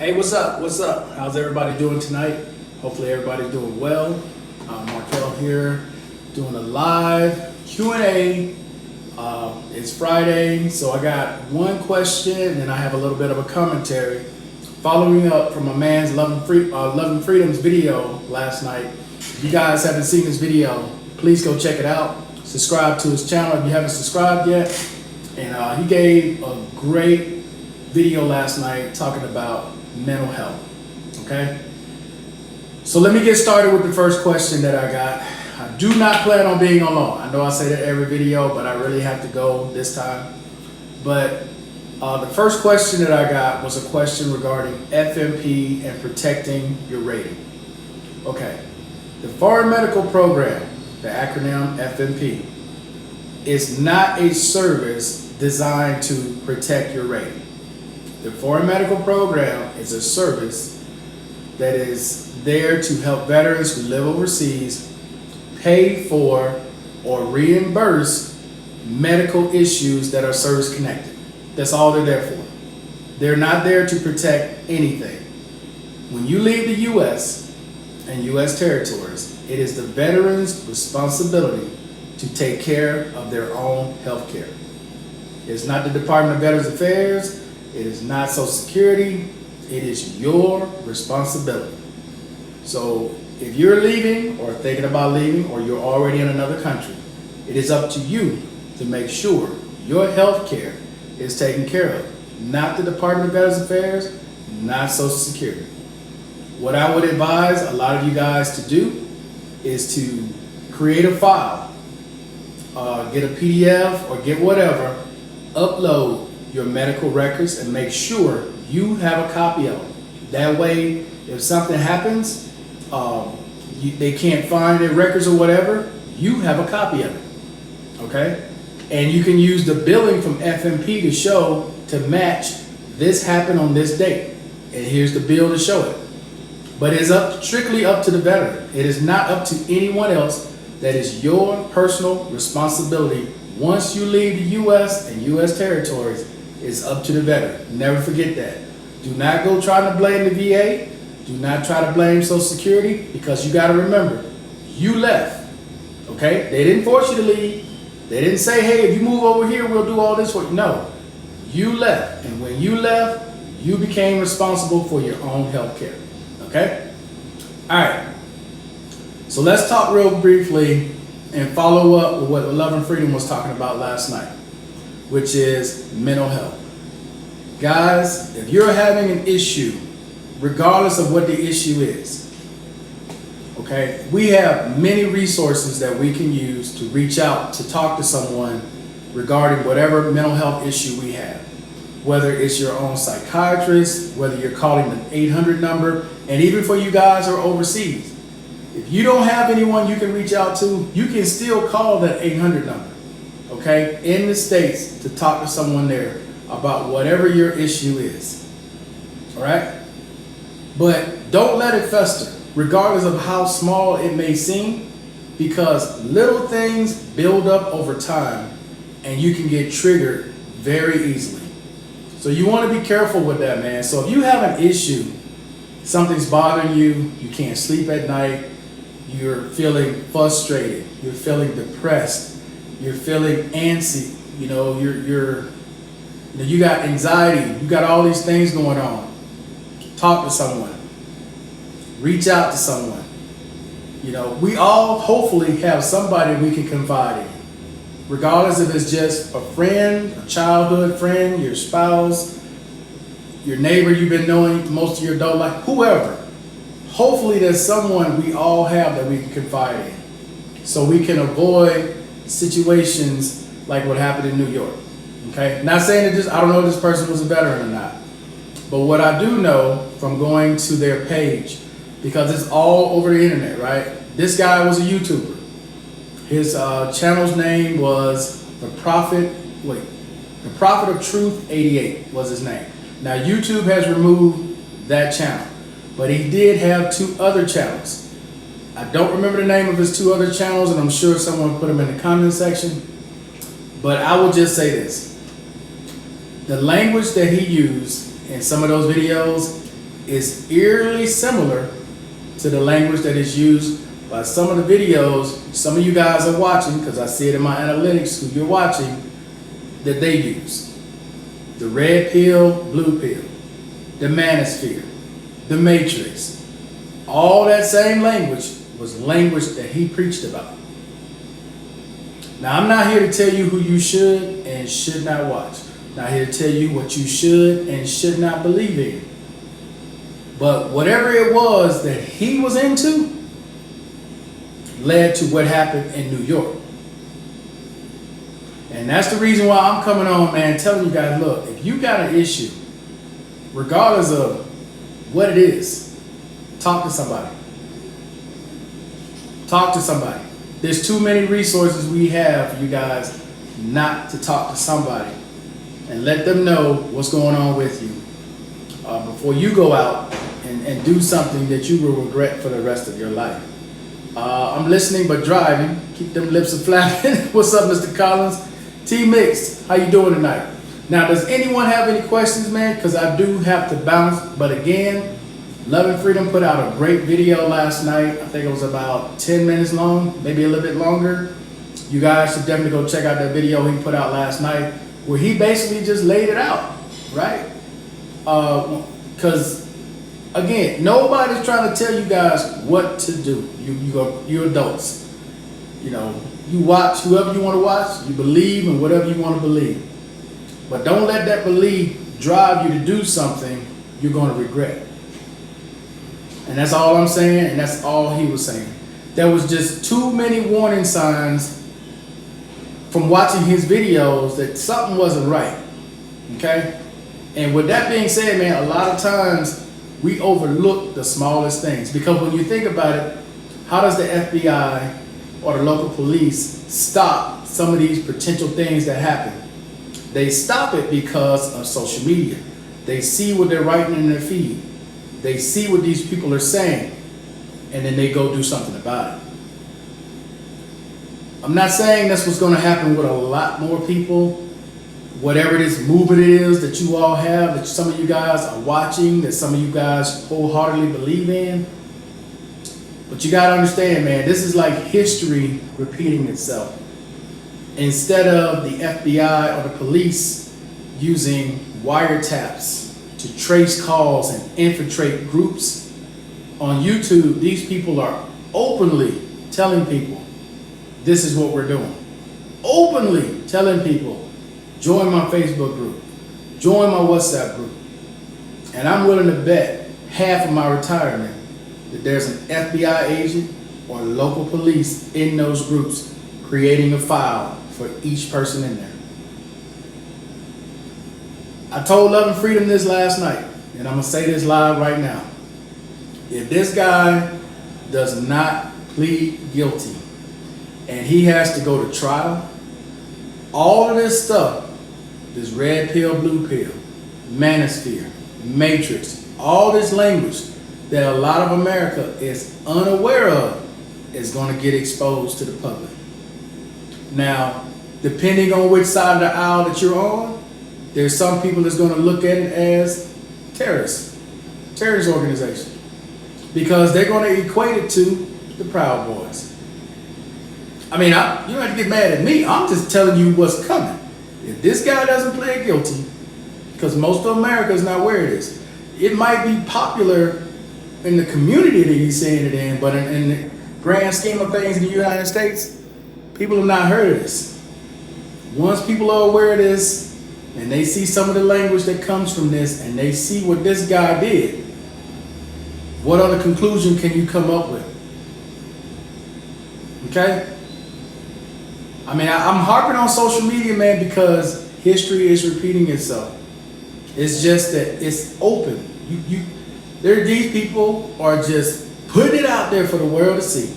Hey, what's up? What's up? How's everybody doing tonight? Hopefully everybody's doing well. Markel here, doing a live Q&A. It's Friday, so I got one question and I have a little bit of a commentary. Following up from my man's Loving Freedom's video last night. If you guys haven't seen this video, please go check it out. Subscribe to his channel if you haven't subscribed yet. And he gave a great video last night talking about mental health, okay? So let me get started with the first question that I got. I do not plan on being on long. I know I say that every video, but I really have to go this time. But the first question that I got was a question regarding FMP and protecting your rating. Okay, the Foreign Medical Program, the acronym FMP, is not a service designed to protect your rating. The Foreign Medical Program is a service that is there to help veterans who live overseas pay for or reimburse medical issues that are service connected. That's all they're there for. They're not there to protect anything. When you leave the U.S. and U.S. territories, it is the veteran's responsibility to take care of their own health care. It's not the Department of Veterans Affairs. It is not Social Security. It is your responsibility. So if you're leaving or thinking about leaving or you're already in another country, it is up to you to make sure your health care is taken care of. Not the Department of Veterans Affairs, not Social Security. What I would advise a lot of you guys to do is to create a file, get a PDF or get whatever, upload your medical records and make sure you have a copy of them. That way, if something happens, they can't find their records or whatever, you have a copy of it, okay? And you can use the billing from FMP to show, to match, this happened on this date, and here's the bill to show it. But it's strictly up to the veteran. It is not up to anyone else. That is your personal responsibility. Once you leave the U.S. and U.S. territories, it's up to the veteran. Never forget that. Do not go trying to blame the VA. Do not try to blame Social Security, because you got to remember, you left, okay? They didn't force you to leave. They didn't say, hey, if you move over here, we'll do all this for you. No, you left. And when you left, you became responsible for your own health care, okay? All right. So let's talk real briefly and follow up with what Loving Freedom was talking about last night, which is mental health. Guys, if you're having an issue, regardless of what the issue is, okay, we have many resources that we can use to reach out to talk to someone regarding whatever mental health issue we have. Whether it's your own psychiatrist, whether you're calling the 800 number, and even for you guys who are overseas, if you don't have anyone you can reach out to, you can still call that 800 number, okay, in the States to talk to someone there about whatever your issue is, all right? But don't let it fester, regardless of how small it may seem, because little things build up over time and you can get triggered very easily. So you want to be careful with that, man. So if you have an issue, something's bothering you, you can't sleep at night, you're feeling frustrated, you're feeling depressed, you're feeling antsy, you know, you got anxiety, you got all these things going on, talk to someone, reach out to someone. You know, we all hopefully have somebody we can confide in, regardless if it's just a friend, a childhood friend, your spouse, your neighbor you've been knowing most of your adult life, whoever. Hopefully there's someone we all have that we can confide in, so we can avoid situations like what happened in New York. Okay, not saying that I don't know if this person was a veteran or not, but what I do know from going to their page, because it's all over the internet, right? This guy was a YouTuber. His channel's name was The Prophet of Truth 88 was his name. Now YouTube has removed that channel, but he did have 2 other channels. I don't remember the name of his 2 other channels, and I'm sure someone put them in the comment section, but I will just say this. The language that he used in some of those videos is eerily similar to the language that is used by some of the videos some of you guys are watching, because I see it in my analytics who you're watching, that they use. The red pill, blue pill, the manosphere, the matrix. All that same language was language that he preached about. Now, I'm not here to tell you who you should and should not watch. I'm not here to tell you what you should and should not believe in. But whatever it was that he was into led to what happened in New York. And that's the reason why I'm coming on, man, telling you guys, look, if you got an issue, regardless of what it is, talk to somebody. Talk to somebody. There's too many resources we have for you guys not to talk to somebody and let them know what's going on with you before you go out and do something that you will regret for the rest of your life. I'm listening but driving. Keep them lips flapping. What's up, Mr. Collins? T-Mix, how you doing tonight? Now, does anyone have any questions, man? Because I do have to bounce. But again, Love and Freedom put out a great video last night. I think it was about 10 minutes long, maybe a little bit longer. You guys should definitely go check out that video he put out last night, where he basically just laid it out, right? Because again, nobody's trying to tell you guys what to do. You're adults. You know, you watch whoever you want to watch. You believe in whatever you want to believe. But don't let that belief drive you to do something you're going to regret. And that's all I'm saying, and that's all he was saying. There was just too many warning signs from watching his videos that something wasn't right. Okay? And with that being said, man, a lot of times we overlook the smallest things, because when you think about it, how does the FBI or the local police stop some of these potential things that happen? They stop it because of social media. They see what they're writing in their feed. They see what these people are saying, and then they go do something about it. I'm not saying that's what's going to happen with a lot more people. Whatever this movement is that you all have, that some of you guys are watching, that some of you guys wholeheartedly believe in. But you got to understand, man, this is like history repeating itself. Instead of the FBI or the police using wiretaps to trace calls and infiltrate groups, on YouTube, these people are openly telling people, this is what we're doing. Openly telling people, join my Facebook group, join my WhatsApp group. And I'm willing to bet half of my retirement that there's an FBI agent or local police in those groups creating a file for each person in there. I told Love and Freedom this last night, and I'm going to say this live right now. If this guy does not plead guilty and he has to go to trial, all of this stuff, this red pill, blue pill, manosphere, matrix, all this language that a lot of America is unaware of is going to get exposed to the public. Now, depending on which side of the aisle that you're on, there's some people that's going to look at it as terrorist organization, because they're going to equate it to the Proud Boys. I mean, you don't have to get mad at me. I'm just telling you what's coming. If this guy doesn't plead guilty, because most of America is not where it is, it might be popular in the community that he's saying it in, but in the grand scheme of things in the United States, people have not heard of this. Once people are aware of this, and they see some of the language that comes from this, and they see what this guy did, what other conclusion can you come up with? Okay? I mean, I'm harping on social media, man, because history is repeating itself. It's just that it's open. These people are just putting it out there for the world to see.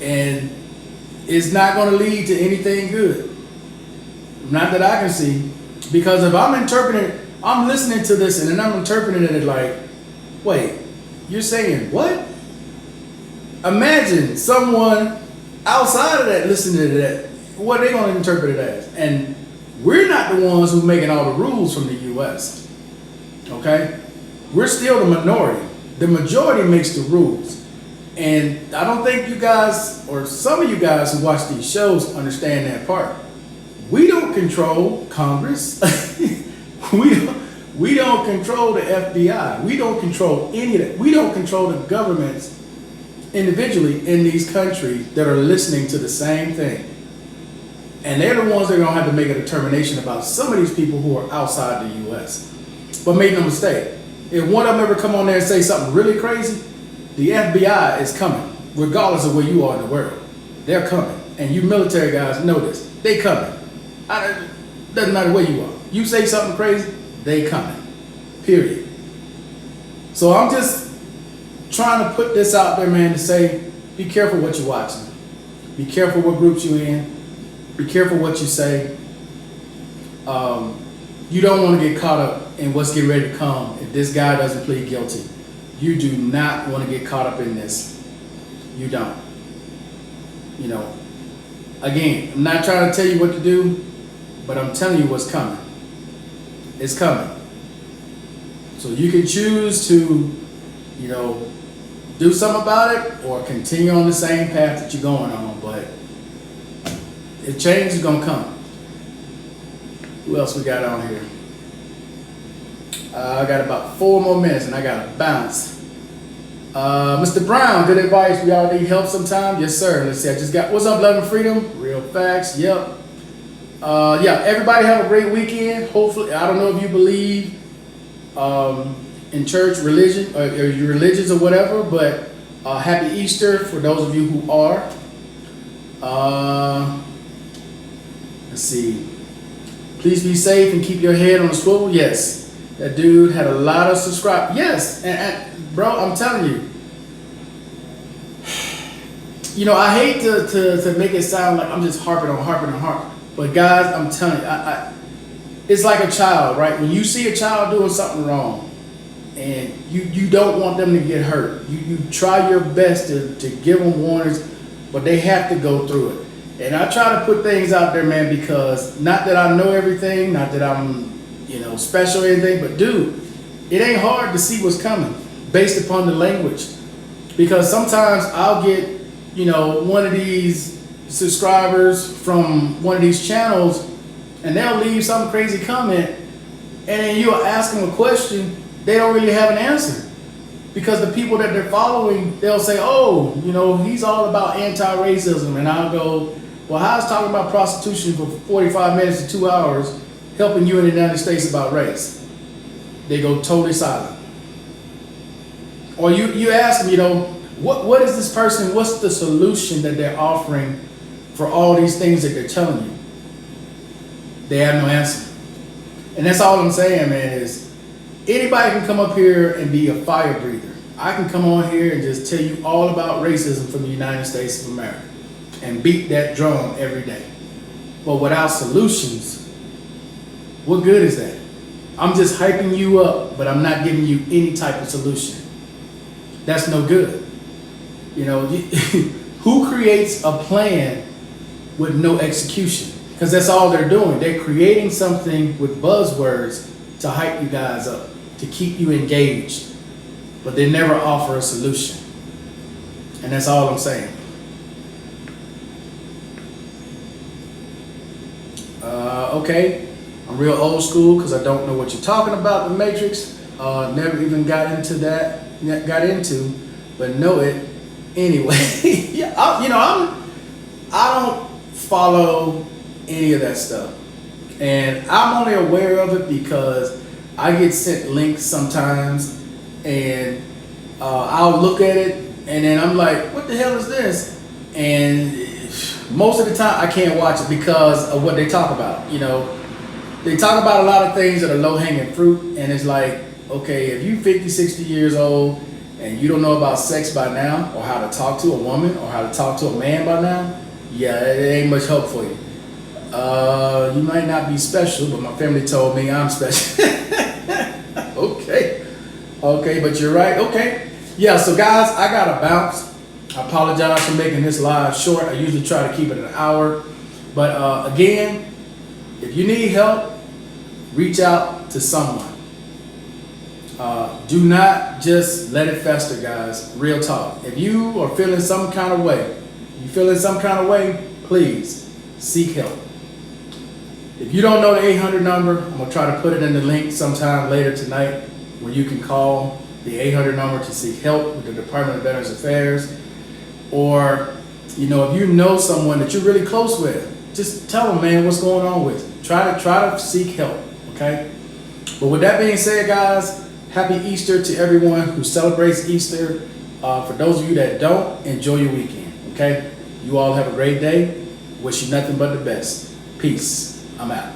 And it's not going to lead to anything good. Not that I can see. Because if I'm listening to this and then I'm interpreting it like, wait, you're saying what? Imagine someone outside of that listening to that. What are they going to interpret it as? And we're not the ones who are making all the rules from the U.S. Okay? We're still the minority. The majority makes the rules. And I don't think you guys, or some of you guys who watch these shows, understand that part. We don't control Congress. we don't control the FBI. We don't control any of that. We don't control the governments individually in these countries that are listening to the same thing. And they're the ones that are going to have to make a determination about some of these people who are outside the U.S. But make no mistake, if one of them ever come on there and say something really crazy, the FBI is coming, regardless of where you are in the world. They're coming. And you military guys know this. They coming. Doesn't matter where you are. You say something crazy, they coming. Period. So I'm just trying to put this out there, man, to say, be careful what you're watching. Be careful what groups you're in. Be careful what you say. You don't want to get caught up in what's getting ready to come if this guy doesn't plead guilty. You do not want to get caught up in this. You don't. You know, again, I'm not trying to tell you what to do, but I'm telling you what's coming. It's coming. So you can choose to, you know, do something about it or continue on the same path that you're going on, but the change is going to come. Who else we got on here? I got about 4 more minutes and I got to bounce. Mr. Brown, good advice. We all need help sometime. Yes, sir. Let's see. I just got, what's up, Love and Freedom? Real facts. Yep. Yeah, everybody have a great weekend. Hopefully, I don't know if you believe in church, religion, or your religions or whatever, but happy Easter for those of you who are. Let's see. Please be safe and keep your head on the swivel. Yes. That dude had a lot of subscribers. Yes. And bro, I'm telling you. You know, I hate to make it sound like I'm just harping. But guys, I'm telling you, it's like a child, right? When you see a child doing something wrong and you don't want them to get hurt, you try your best to give them warnings, but they have to go through it. And I try to put things out there, man, because not that I know everything, not that I'm, you know, special or anything, but dude, it ain't hard to see what's coming based upon the language. Because sometimes I'll get, you know, one of these subscribers from one of these channels and they'll leave some crazy comment and then you'll ask them a question, they don't really have an answer. Because the people that they're following, they'll say, oh, you know, he's all about anti-racism. And I'll go, well, how's talking about prostitution for 45 minutes to 2 hours helping you in the United States about race? They go totally silent. Or you ask them, you know, what is this person, what's the solution that they're offering for all these things that they're telling you? They have no answer. And that's all I'm saying, man, is anybody can come up here and be a fire breather. I can come on here and just tell you all about racism from the United States of America and beat that drum every day. But without solutions, what good is that? I'm just hyping you up, but I'm not giving you any type of solution. That's no good. You know, who creates a plan with no execution? Because that's all they're doing. They're creating something with buzzwords to hype you guys up, to keep you engaged, but they never offer a solution. And that's all I'm saying. Okay, I'm real old school because I don't know what you're talking about, The Matrix. Never even got into, but know it anyway. Yeah, I don't follow any of that stuff. And I'm only aware of it because I get sent links sometimes and I'll look at it and then I'm like, what the hell is this? And most of the time I can't watch it because of what they talk about. You know, they talk about a lot of things that are low-hanging fruit, and it's like, okay, if you 50, 60 years old and you don't know about sex by now, or how to talk to a woman, or how to talk to a man by now, yeah, it ain't much hope for you. You might not be special, but my family told me I'm special. Okay, but you're right. Okay. Yeah, so guys, I gotta bounce. I apologize for making this live short. I usually try to keep it an hour. But again, if you need help, reach out to someone. Do not just let it fester, guys. Real talk. If you are feeling some kind of way, please seek help. If you don't know the 800 number, I'm gonna try to put it in the link sometime later tonight where you can call the 800 number to seek help with the Department of Veterans Affairs. Or, if you know someone that you're really close with, just tell them, man, what's going on with you. Try to seek help, okay? But with that being said, guys, happy Easter to everyone who celebrates Easter. For those of you that don't, enjoy your weekend, okay? You all have a great day. Wish you nothing but the best. Peace. I'm out.